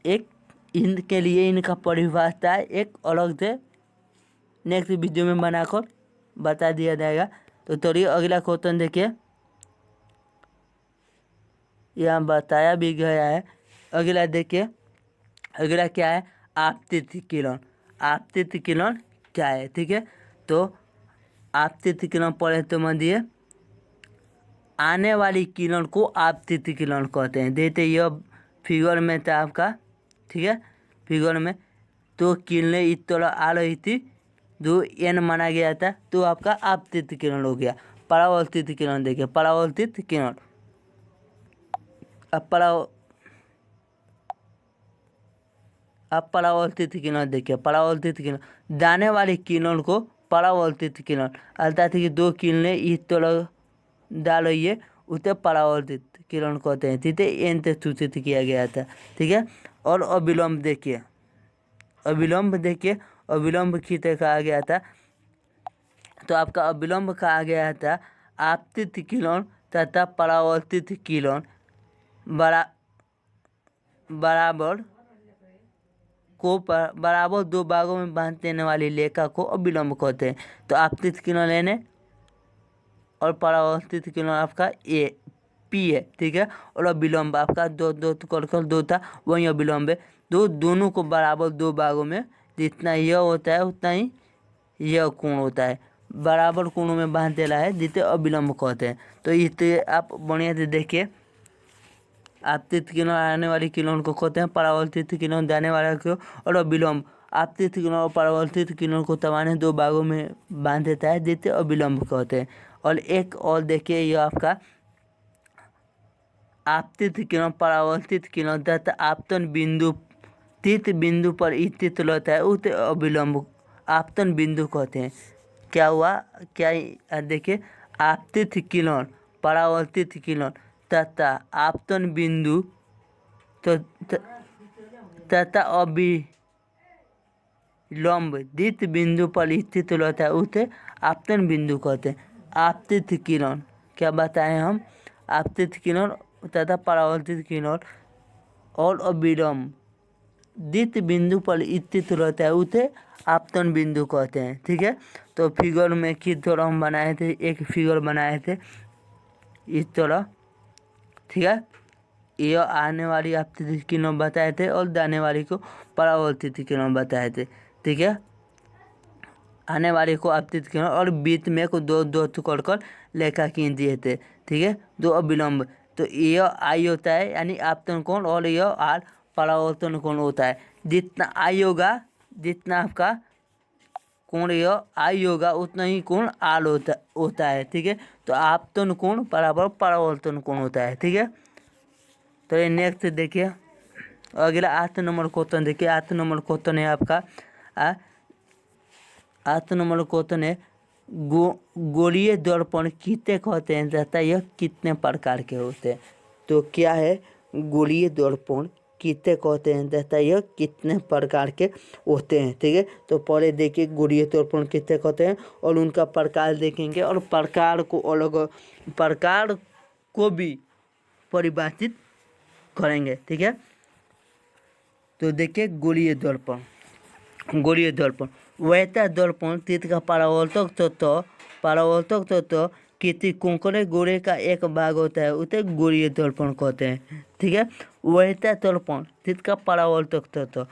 एक इनके लिए इनका परिभाषा है एक अलग से नेक्स्ट वीडियो में बनाकर बता दिया जाएगा। तो चलिए अगला क्वेश्चन देखिए, यहाँ बताया भी गया है। अगला देखिए, अगला क्या है, आपतित किरण। आपतित किरण क्या है, ठीक है, तो आपतित किरण पढ़े तो मान दिए, आने वाली किरण को आपतित किरण कहते हैं। देते यह फिगर में था आपका। ठीक है, फिगर में तो किरणें इस तरह आ रही थी, जो एन माना गया था, तो आपका आपतित किरण हो गया। परावर्तित किरण देखिए, परावर्तित किरण अब परावर्तित किरण देखिए, परावर्तित किरण जाने वाली किरण को परावर्तित किरण अर्थात कि 2 किरणें इस तरह डाल रही है, उसे परावर्तित किरण कहते हैं। ठीक है, एन से सूचित किया गया था। ठीक है, और अविलंब देखिए, अविलंब किसे कहा गया था, तो आपका अविलंब कहा गया था आपतित किरण तथा परावर्तित किरण बराबर को बराबर दो भागों में बांध देने वाली लेखा को अविलंब कहते हैं। तो आपतित किरण लेने और परावर्तित किरण आपका ए पी है, ठीक है। और अविलंब आपका दो दो कर दो था, वही अविलंब है। दोनों को बराबर दो भागों में जितना यह होता है उतना ही यह कोण होता है, बराबर कोणों में बांध देना है जिसे अविलंब कहते हैं। तो इसे आप बढ़िया से देखिए, आपतित किरण आने वाली किरण को कहते हैं, परावर्तित किरण जाने वाला को और अविलंब आपतित किरण और परावर्तित किरण को तबाने दो भागों में बांध देता है जिसे अविलंब कहते हैं। और एक और देखिए, यह आपका आपतित किरण परावर्तित किरण तथा आपतन बिंदु तीत बिंदु पर स्थित रहता है उसे अविलंब आपतन बिंदु कहते हैं। क्या हुआ, क्या देखिए, आपतित किरण परावर्तित किरण तथा आपतन बिंदु तथा अविलंब द्वित बिंदु पर स्थित रहता है उसे आपतन बिंदु कहते हैं। आपतित किरण क्या बताएं हम, आपतित किरण तथा परावर्तित किरण और अविलंब द्वित बिंदु पर स्थित रहता है उसे आपतन बिंदु कहते हैं, ठीक है। तो फिगर में किस तरह हम बनाए थे, एक फिगर बनाए थे इस तरह, ठीक है। यह आने वाली आपतित किरण बताए थे और जाने वाली को परावर्तित किरण बताए थे, ठीक है। आने वाले को आपतित किरण और बीच में को दो दो कर लेखा खींच दिए थे, ठीक है, दो अविलंब। तो यह आई होता है यानी आपतन कोण और यह आर परावर्तन कोण होता है। जितना आई होगा, जितना आपका कोण यह आई होगा उतना ही कोण आर होता है, ठीक है। तो आपतन कोण बराबर परावर्तन कोण होता है, ठीक है। तो ये नेक्स्ट देखिए, अगला 8 नंबर क्वेश्चन देखिए। 8 नंबर क्वेश्चन है आपका 8 नंबर क्वेश्चन है, गोलीय दर्पण किसे कहते हैं तथा यह कितने प्रकार के होते हैं। तो क्या है, गोलीय दर्पण किसे कहते हैं तथा यह कितने प्रकार के होते हैं, ठीक है। तो पहले देखिए गोलीय दर्पण किसे कहते हैं और उनका प्रकार देखेंगे और प्रकार को भी परिभाषित करेंगे, ठीक है। तो देखिए गोलीय दर्पण वैसा दर्पण तीत का परावर्तक तत्व किसी कोंकड़े गोले का एक भाग होता है उसे गोलीय दर्पण कहते हैं, ठीक है। वैसा दर्पण तीत का परावर्तक तत्व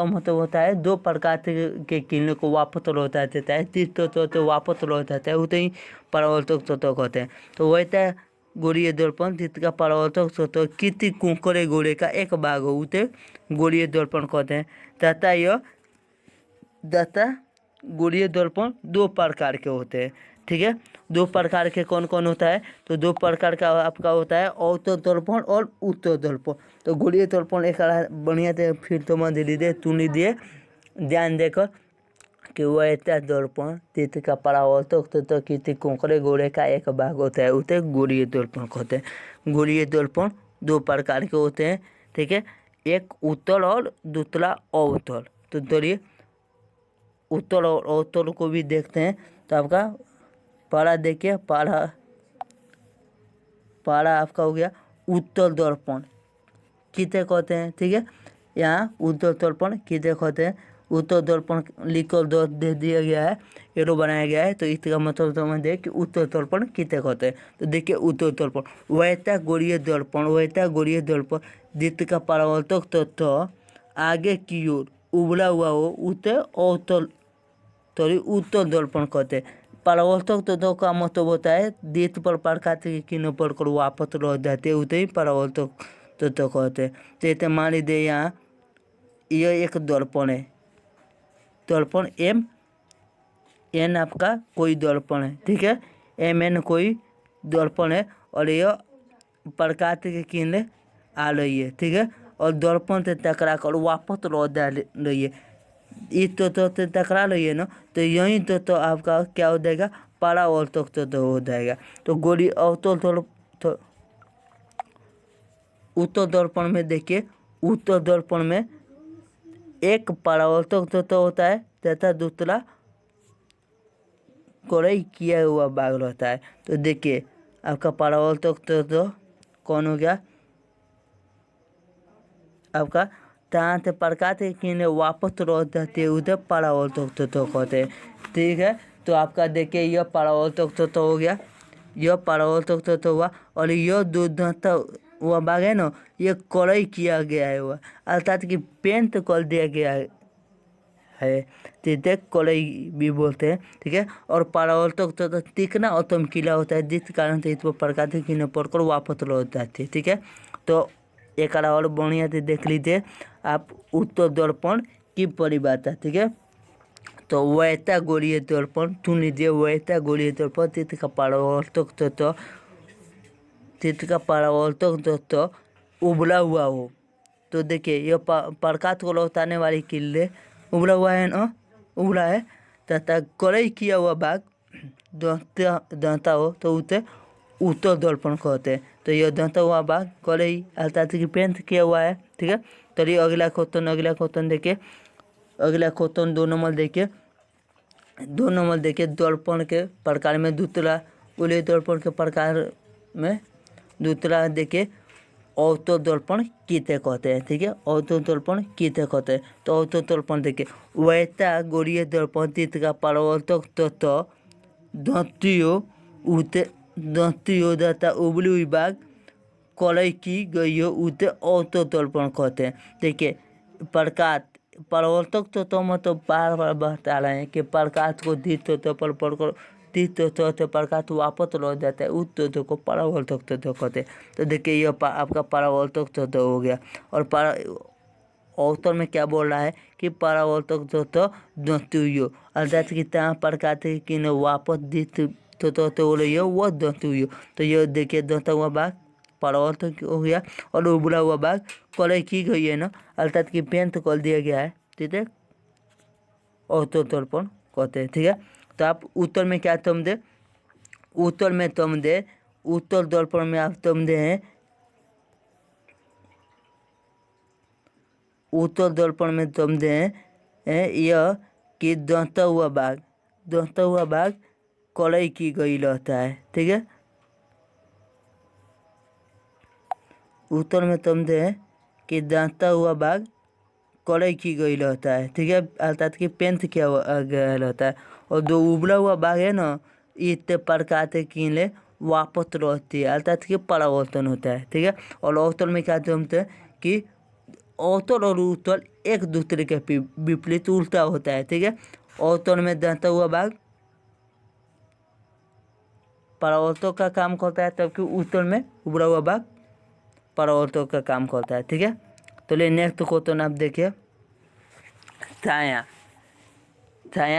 मतलब होता है दो प्रकार के किरणों को वापस लौटा देता है, तीस तत्व तो वापस लौटाता है उसे ही परावर्तक तत्व कहते हैं। तो वैसा गोलीय दर्पण जिसका परावर्तक तत्व किसी कोंकड़े गोले का एक भाग हो उसे गोलीय दर्पण कहते हैं। तथा गोलीय दर्पण दो प्रकार के होते हैं, ठीक है। दो प्रकार के कौन कौन होता है, तो दो प्रकार का आपका होता है अवतल दर्पण और उत्तल दर्पण। तो गोलीय दर्पण एक बढ़िया से फिर तो मन लीजिए, सुन लीजिए ध्यान देकर कि वैसा दर्पण जिसका परावर्तक तत्व किसी कोंकड़े गोले का एक भाग होता है उसे गोलीय दर्पण कहते हैं। गोलीय दर्पण दो प्रकार के होते हैं, ठीक है, एक उत्तल और दूसरा अवतल। तो चलिए उत्तल और अवतल को भी देखते हैं। तो आपका पहला देखिए, पहला आपका हो गया उत्तल दर्पण किसे कहते हैं, ठीक है। यहाँ उत्तल दर्पण किसे कहते हैं, उत्तल दर्पण लिखकर दे दिया गया है, एरो बनाया गया है। तो इसका मतलब समझ दे कि उत्तल दर्पण किसे कहते हैं। तो देखिए उत्तल दर्पण वैसा गोलीय दर्पण जिसका परावर्तक तत्व आगे की ओर उभरा हुआ हो उसे उत्तल दर्पण कहते हैं। परावर्तक तत्व का मतलब होता है दीप्त पर प्रकाश की किरणों पड़कर वापस लौट जाते हैं उसे ही परावर्तक तत्व कहते हैं। जैसे मान लीजिए यहाँ यह एक दर्पण है, दर्पण एन आपका कोई दर्पण है, ठीक है, एन कोई दर्पण है और यह प्रकाश की किरणें आ रही है, ठीक है, और दर्पण से टकरा कर वापस लौट जा रही है। इस तत्व से टकरा रही है ना, तो यही तत्व आपका क्या हो जाएगा, परावर्तक तत्व हो जाएगा। तो गोली उत्तल दर्पण में देखिए, उत्तल दर्पण में एक परावर्तक तत्व होता है तथा दूसरा कोरई किया हुआ भाग रहता है। तो देखिए आपका परावर्तक तत्व कौन हो गया, आपका तहाँ से प्रकाश किने वापस लौट जाती है उधर परावर्तक तत्व कहते हैं। ठीक है, तो आपका देखिए यह परावर्तक तत्व हो गया, यह परावर्तक तत्व हुआ। और यह दूरदर्शिता वह भाग है ना, ये कड़ाई किया गया है वह, अर्थात कि पेंट कर दिया गया है, जिसे कड़ाई भी बोलते हैं। ठीक है, और परावर्तक तत्व तीक्ष्ण और चमकीला होता है, जिस कारण से इस पर प्रकाश की किरणें पड़कर वापस लौट जाती है। ठीक है, तो एक और बढ़िया से देख लीजिए आप उत्तर दर्पण की परिभाषा। ठीक है, तो वैसा गोलीय दर्पण सुन लीजिए, वैसा गोलीय दर्पण चित्र का परावर्तक तत्व, चित्र का परावर्तक तत्व उबला हुआ हो। तो देखिए यह प्रकाश को लौटाने वाली किरणें उबला हुआ है ना, उबला है, तथा कड़ाई किया हुआ भाग दहता हो तो उसे उत्तर दर्पण कहते हैं। तो यह दहता हुआ भाग कड़ाई अर्थात कि पेंट किया हुआ है। ठीक है, चलिए अगला क्वेश्चन देखिए, अगला क्वेश्चन 2 नंबर देखिए, 2 नंबर देखिए, दर्पण के प्रकार में दूसरा गोलीय दर्पण के प्रकार में दूसरा देखिए ऑर्थो दर्पण किसे कहते हैं। ठीक है, ऑर्थो दर्पण किसे कहते हैं। तो ऑर्थो दर्पण देखिए वैसा गोलीय दर्पण चित्र का परावर्तक तत्व दंतियों तथा उबली हुई भाग कड़ाई की गई हो उसे ऑर्थो दर्पण कहते हैं। देखिए प्रकाश परावर्तक तत्व में तो बार बार बता रहे हैं कि प्रकाश को जिस तत्व पर पड़कर जिस तत्व से प्रकाश वापस लौट जाता है उस तत्व को परावर्तक तत्व कहते हैं। तो देखिए यह आपका परावर्तक तत्व हो गया। और उत्तर में क्या बोल रहा है कि परावर्तक तत्व दंतियों अर्थात कि तहाँ प्रकाश की किरणें वापस जिस तत्व से हो रही है वह दंतियों। तो यह देखिए दंता हुआ भाग परावर्तक हो गया, और उबला हुआ भाग कड़ाई की गई है ना, अर्थात कि पेंट कर दिया गया है। ठीक है, ऑर्थो दर्पण कहते हैं। ठीक है, तो आप उत्तर में क्या समझे, उत्तर में समझे, उत्तर दर्पण में आप समझे हैं, उत्तर दर्पण में समझे हैं यह कि दहता हुआ भाग कड़ाई की गई रहता है। ठीक है, उत्तर में समझे हैं कि दहता हुआ भाग कड़ाई की गई रहता है। ठीक है, अर्थात कि पेंट किया गया रहता है। और जो उबला हुआ भाग है ना, इससे प्रकाश की किरणें वापस लौटती है, अर्थात कि परावर्तन होता है। ठीक है, और अवतल में क्या समझते हैं कि अवतल और उत्तल एक दूसरे के विपरीत उल्टा होता है। ठीक है, अवतल में दहता हुआ भाग परावर्तक का काम करता है, जबकि उत्तल में उबला हुआ भाग परावर्तक का काम करता है। ठीक है, तो ले नेक्स्ट क्वेश्चन आप देखिए, छाया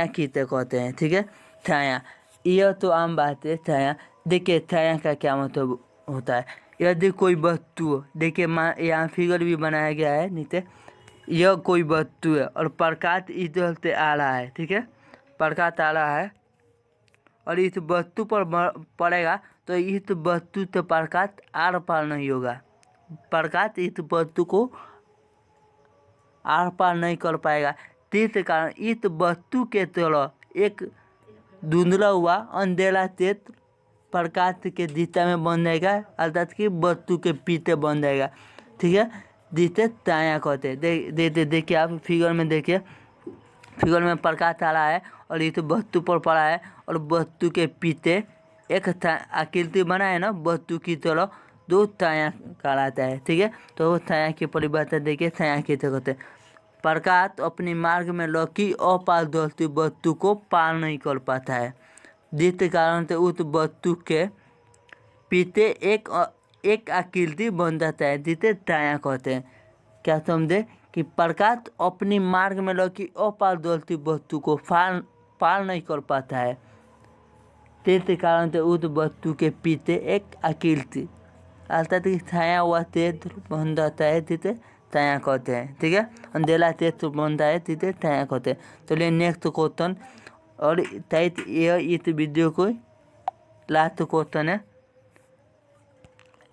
किसे कहते हैं। ठीक है, छाया यह तो आम बात है। छाया देखिए छाया का क्या मतलब होता है, यदि कोई वस्तु देखिए यहाँ फिगर भी बनाया गया है नीचे, यह कोई वस्तु है और प्रकाश इधर से आ रहा है। ठीक है, प्रकाश आ रहा है और इस वस्तु पर पड़ेगा तो इस वस्तु से प्रकाश आर पार नहीं होगा, प्रकाश इस वस्तु को आर पार नहीं कर पाएगा। जिस कारण इस वस्तु के तरह एक धुंधला हुआ अंधेरा क्षेत्र प्रकाश के दिशा में बन जाएगा, अर्थात कि वस्तु के पीछे बन जाएगा। ठीक है, जिसे छाया कहते हैं। देखिए आप फिगर में देखिए, फिगर में प्रकाश आ रहा है और इस वस्तु पर पड़ा है और वस्तु के पीछे एक आकृति बना है ना वस्तु की तरह, दो छाया कहलाता है। ठीक है, तो वो छाया की परिभाषा देखिए, छाया किसे कहते हैं। प्रकाश अपने मार्ग में लौकी अपारदर्शी वस्तु को पार नहीं कर पाता है, जिस कारण से उस वस्तु के पीछे एक आकृति बन जाता है, जिसे छाया कहते हैं। क्या समझे कि प्रकाश अपनी मार्ग में लौकी अपारदर्शी वस्तु को पार नहीं कर पाता है, जिस कारण से उस वस्तु के पीछे एक आकृति अर्थात कि छाया हुआ क्षेत्र बन जाता है, जिसे छाया कहते हैं। ठीक है, अंधेरा क्षेत्र बनता है, जिसे छाया कहते हैं। चलिए नेक्स्ट क्वेश्चन, और यह इस वीडियो को लास्ट क्वेश्चन है,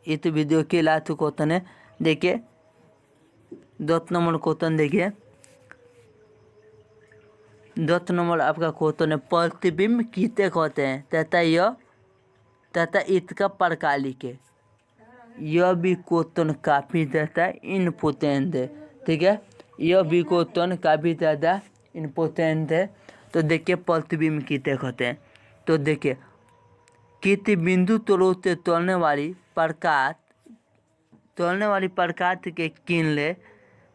इस वीडियो के लास्ट क्वेश्चन है। देखिए 10 नंबर क्वेश्चन देखिए, 10 नंबर आपका क्वेश्चन है, प्रतिबिंब किसे कहते हैं तथा इसका प्रकार लिखे। यह भी क्वेश्चन काफ़ी ज़्यादा इम्पोर्टेंट है। ठीक है, यह विकोत्तन काफ़ी ज़्यादा इम्पोर्टेंट है। तो देखिए प्रतिबिंब कितने होते हैं। तो देखिए किसी बिंदु स्रोत से तोड़ने वाली प्रकाश के किरणें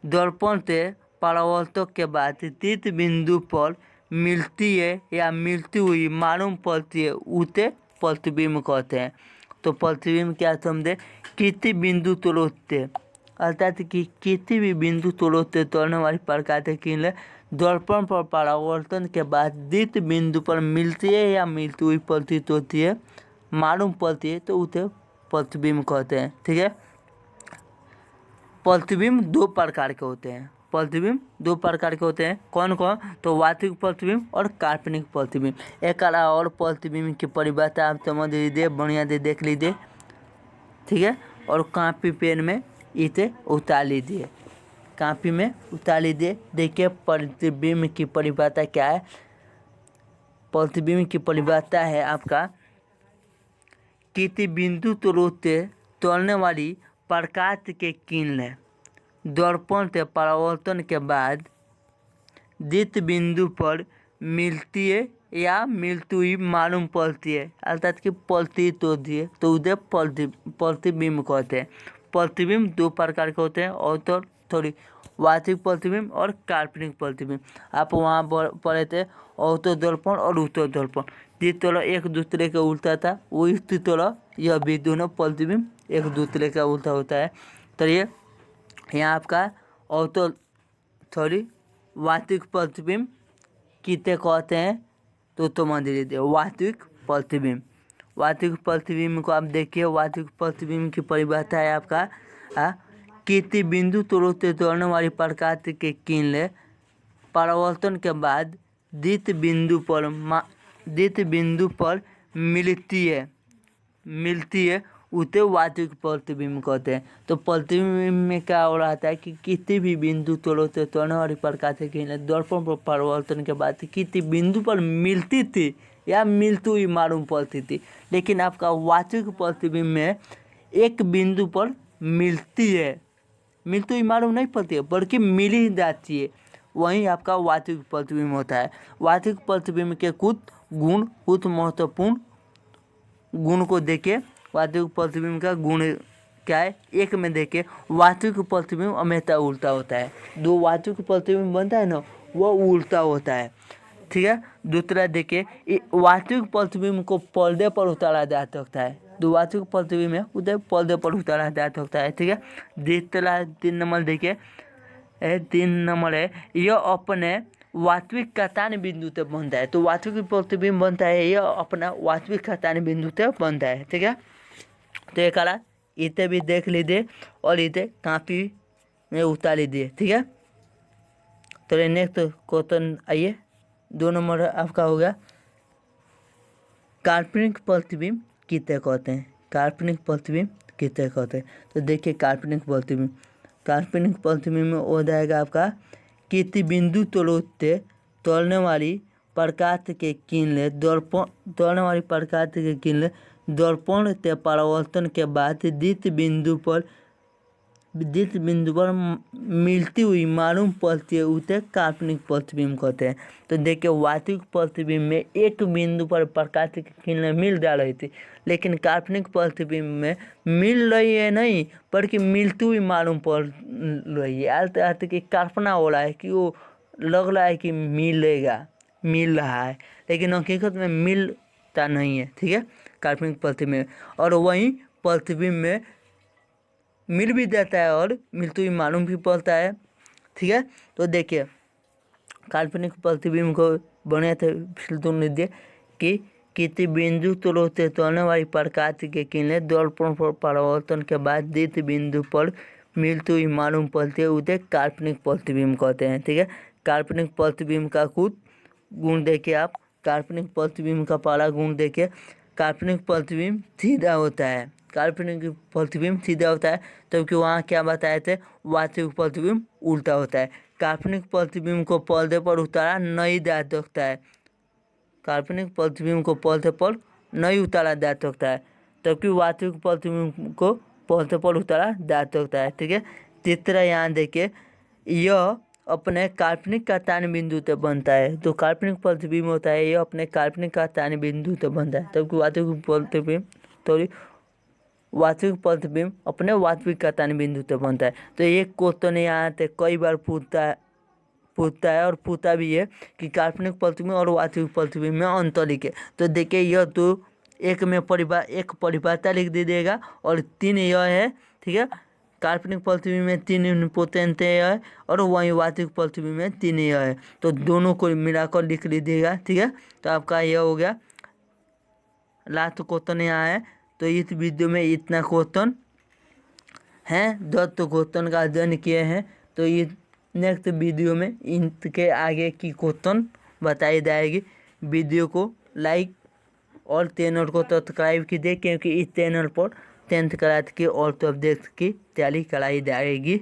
दर्पण से परावर्तन के बाद जिस बिंदु पर मिलती है या मिलती हुई मालूम पड़ती है उसे प्रतिबिंब कहते हैं। तो प्रतिबिंब क्या समझे, किसी बिंदु स्रोत से अर्थात कि किसी भी बिंदु स्रोत से तोड़ने वाली प्रकाश की किरणें दर्पण पर परावर्तन के बाद जिस बिंदु पर मिलती है या मिलती हुई प्रतीत होती है मालूम पड़ती है तो उसे प्रतिबिंब कहते हैं। ठीक है। प्रतिबिंब दो प्रकार के होते हैं। प्रतिबिंब दो प्रकार के होते हैं। कौन कौन? तो वास्तविक प्रतिबिंब और काल्पनिक प्रतिबिंब। एक और प्रतिबिंब की परिभाषा आप समझ लीजिए, बढ़िया से देख लीजिए। ठीक है। और कॉपी पेन में इसे उतार लीजिए, कॉपी में उतार लीजिए। देखिए प्रतिबिंब की परिभाषा क्या है। प्रतिबिंब की परिभाषा है आपका, किसी बिंदु स्रोत से तोड़ने वाली प्रकाश के किरणें दर्पण से परावर्तन के बाद जिस बिंदु पर मिलती है या मिलती हुई मालूम पड़ती है अर्थात कि प्रतीत होती है तो उसे प्रतिबिंब कहते हैं। प्रतिबिंब दो प्रकार के होते हैं, और तो थोड़ी वास्तविक प्रतिबिंब और काल्पनिक प्रतिबिंब। आप वहाँ पढ़े थे अवतल दर्पण और उत्तल दर्पण, जिस तरह एक दूसरे के उल्टा था उसी तरह यह भी दोनों प्रतिबिंब एक दूसरे का उल्टा होता है। तो ये यहाँ आपका अवतल सॉरी वास्तविक प्रतिबिंब कितने कहते हैं तो समझ लीजिए। वास्तविक प्रतिबिंब, वास्तविक प्रतिबिंब को आप देखिए। वास्तविक प्रतिबिंब की परिभाषा है आपका, किसी बिंदु स्रोत से तोड़ने वाली प्रकाश के किरणें परावर्तन के बाद जिस बिंदु पर मिलती है उसे वास्तविक प्रतिबिंब कहते हैं। तो प्रतिबिंब में क्या हो रहा था कि किसी भी बिंदु स्रोत से तोड़ने वाली प्रकाश की किरणें दर्पण पर परावर्तन के बाद किसी बिंदु पर मिलती थी या मिलती हुई मालूम पड़ती थी। लेकिन आपका वास्तविक प्रतिबिंब में एक बिंदु पर मिलती हुई मालूम नहीं पड़ती है बल्कि मिल ही जाती है, वहीं आपका वास्तविक प्रतिबिंब होता है। वास्तविक प्रतिबिंब के कुछ महत्वपूर्ण गुण को देखें। वास्तविक प्रतिबिंब का गुण क्या है, एक में देखें वास्तविक प्रतिबिंब हमेशा उल्टा होता है। जो वास्तविक प्रतिबिंब बनता है ना वो उल्टा होता है। ठीक है। दूसरा देखिए वास्तविक प्रतिबिंब को पर्दे पर उतारा जा सकता है। जो वास्तविक प्रतिबिंब है उसे पर्दे पर उतारा जा सकता है। ठीक है। दूसरा 3 नंबर देखिए, 3 नंबर है यह अपने वास्तविक कथान बिंदु से बनता है। तो वास्तविक प्रतिबिंब बनता है यह अपना वास्तविक कथान बिंदु से बनता है। ठीक है। तो एक इसे भी देख लीजिए और इसे कॉपी में उतार लीजिए। ठीक है। तो नेक्स्ट क्वेश्चन आइए, 2 नंबर आपका हो गया, काल्पनिक प्रतिबिंब किसे कहते हैं। काल्पनिक प्रतिबिंब किसे कहते हैं। तो देखिए काल्पनिक प्रतिबिंब में हो जाएगा आपका, किसी बिंदु स्रोत से तोड़ने वाली प्रकाश के किरणें दर्पण से परावर्तन के बाद जिस बिंदु पर मिलती हुई मालूम पड़ती है उसे काल्पनिक प्रतिबिंब कहते हैं। तो देखिए वास्तविक प्रतिबिंब में एक बिंदु पर प्रकाश की किरणें मिल जा रही थी, लेकिन काल्पनिक प्रतिबिंब में मिल रही है नहीं बल्कि मिलती हुई मालूम पड़ रही है। अर्थ की कल्पना हो रहा है कि वो लग रहा है कि मिल रहा है, लेकिन हकीकत में मिलता नहीं है। ठीक है। काल्पनिक प्रतिबिंब और वहीं प्रतिबिंब में मिल भी जाता है और मिलती हुई मालूम भी पड़ता है। ठीक है। तो देखिए काल्पनिक प्रतिबिंब को बने थे फिर सुन लीजिए कि किसी बिंदु स्रोत से तोड़ने वाली प्रकाश की किरणें दर्पण पर परावर्तन के बाद जिस बिंदु पर मिलती हुई मालूम पड़ती है उसे काल्पनिक प्रतिबिंब कहते हैं। ठीक है। काल्पनिक प्रतिबिंब का कुछ गुण देखिए आप। काल्पनिक प्रतिबिंब का पहला गुण देखिए, काल्पनिक प्रतिबिंब सीधा होता है। काल्पनिक प्रतिबिंब सीधा होता है क्योंकि वहाँ क्या बताए थे, वास्तविक प्रतिबिंब उल्टा होता है। काल्पनिक प्रतिबिंब को पर्दे पर उतारा नहीं जा सकता है। काल्पनिक प्रतिबिंब को पर्दे पर नहीं उतारा जा सकता है जबकि वास्तविक प्रतिबिंब को पर्दे पर उतारा जा सकता है। ठीक है। तीसरा यहाँ देखिए, यह अपने काल्पनिक का तान बिंदु तक बनता है। तो काल्पनिक प्रतिबिंब होता है ये अपने काल्पनिक का तान बिंदु तक बनता है, तबकि वास्तविक प्रतिबिंब वास्तविक प्रतिबिंब अपने वास्तविक का तान बिंदु तक बनता है। तो ये क्वेश्चन यहाँ पे कई बार पूछता है और पूछता भी है कि काल्पनिक प्रतिबिंब और वास्तविक प्रतिबिंब में अंतर लिखे। तो देखिए यह तो एक परिभाषा लिख दीजिएगा और 3 यह है, ठीक है। काल्पनिक प्रतिबिंब में 3 इम्पोर्टेंट है और वहीं वास्तविक प्रतिबिंब में 3 यह है। तो दोनों को मिलाकर लिख लीजिएगा, ठीक है। तो आपका यह हो गया लास्ट क्वेश्चन यहाँ है। तो इस वीडियो में इतना क्वेश्चन हैं, 10 क्वेश्चन का अध्ययन किए हैं। तो इस नेक्स्ट वीडियो में इनके आगे की क्वेश्चन बताई जाएगी। वीडियो को लाइक और चैनल को सब्सक्राइब कीजिए, क्योंकि इस चैनल पर 10th क्लास की और सब्जेक्ट की तैयारी कराई जाएगी।